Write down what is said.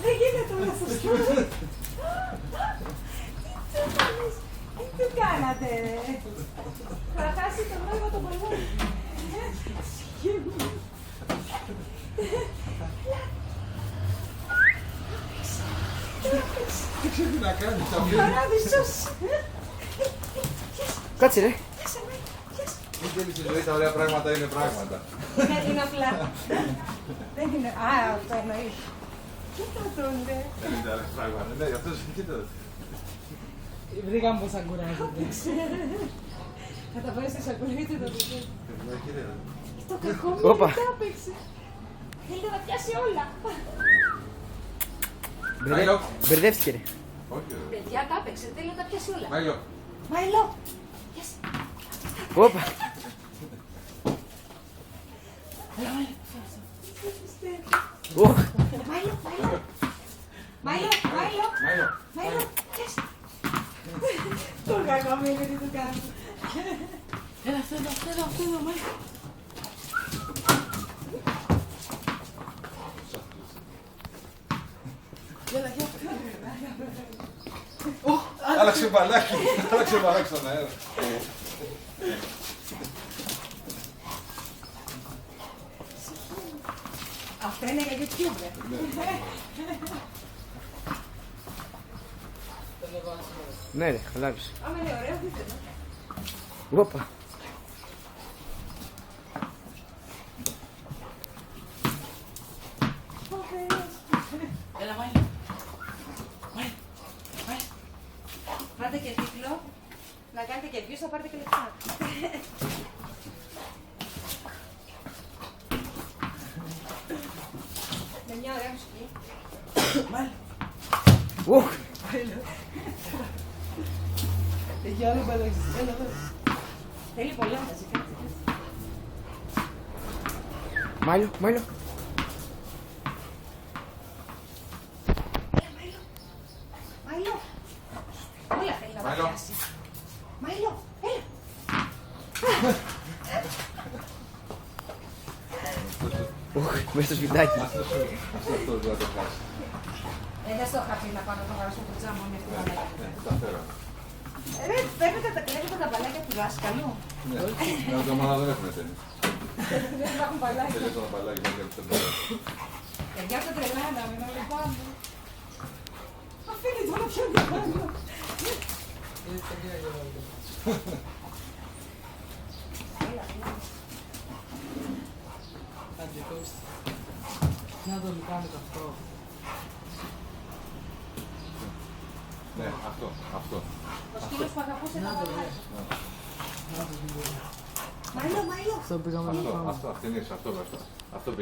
Δεν γίνεται όλα σωστά. Τι του κάνατε ρε. Θα χάσει το νόημα το πολύ. Δεν ξέρω τι να κάνει. Παράδεισος. Κάτσε ρε. Δεν θέλει στη ζωή τα ωραία πράγματα είναι πράγματα. Είναι απλά. Δεν είναι. Α, αυτό εννοείς. Κοίτα τον ρε. Δεν είναι άλλα πράγματα. Ναι, γι' αυτό κοίτα. Βρήκαμε πως αγκουράζεται. Θα τα βάλεις στη σακουλή του το παιδί. Το κακό μου Όπα. δεν τα έπαιξε. Θέλει να πιάσει όλα. Μπερδεύτηκε ρε. Όχι, ρε. Παιδιά τα έπαιξε, θέλει να τα πιάσει όλα. Μάιλο. Μάιλο. Όπα. Οχ. Μάιλο, Μάιλο. Μάιλο, Μάιλο. Μάιλο. Μάιλο, πιάσε. Τον κακό μου είναι τι του κάνω. Έλα, αυτό εδώ, Μάιλο. Έλα, για αυτό. Άλλαξε μπαλάκι. Άλλαξε μπαλάκι στον αέρα. Αυτό είναι για YouTube, ρε. Ναι ρε, χαλάβεις. Άμα είναι ωραίο, δείτε το. Όπα. Έλα, Μάιλο. Πάτε και τίτλο, να κάνετε και views, θα πάρετε και λεφτά. Με μια ωραία μουσική. Μάιλο. Οχ. Έχει άλλο μπαλάκι. Έλα, εδώ. Θέλει πολλά μαζί, κάτσε. Μάιλο, Μάιλο. Μάιλο. Όλα θέλει να τα Μάιλο. πιάσει. Μάιλο, έλα. Οχ, μέσα στο σπιτάκι. Αυτό δεν το χάσει. Δεν στο είχα πει να πάω να το βάλω στο κουτζάμο με την μπαλάκια. Τα φέρω. Ρε, παίρνετε τα μπαλάκια του δάσκαλου. Ναι, μια εβδομάδα δεν έχουμε τέννις. Δεν υπάρχουν μπαλάκια. Τελείωσε το μπαλάκι μου και το μπαλάκι. Παιδιά, τα τρελάναμε, να μην πάμε. Αφήνει το να πιάνει πάνω. Είναι τα μία για να δω. Έλα, έλα. Άντε, Κώστα. Να το λουκάμε το αυτό. Ναι, αυτό. Ο σκύλος που αγαπούσε τα Να το μπαλάκια. Να το δούμε. Μάιλο, Μάιλο. Αυτό πήγαμε να πάμε. Αυτό, αυτό είναι, αυτό πήγε.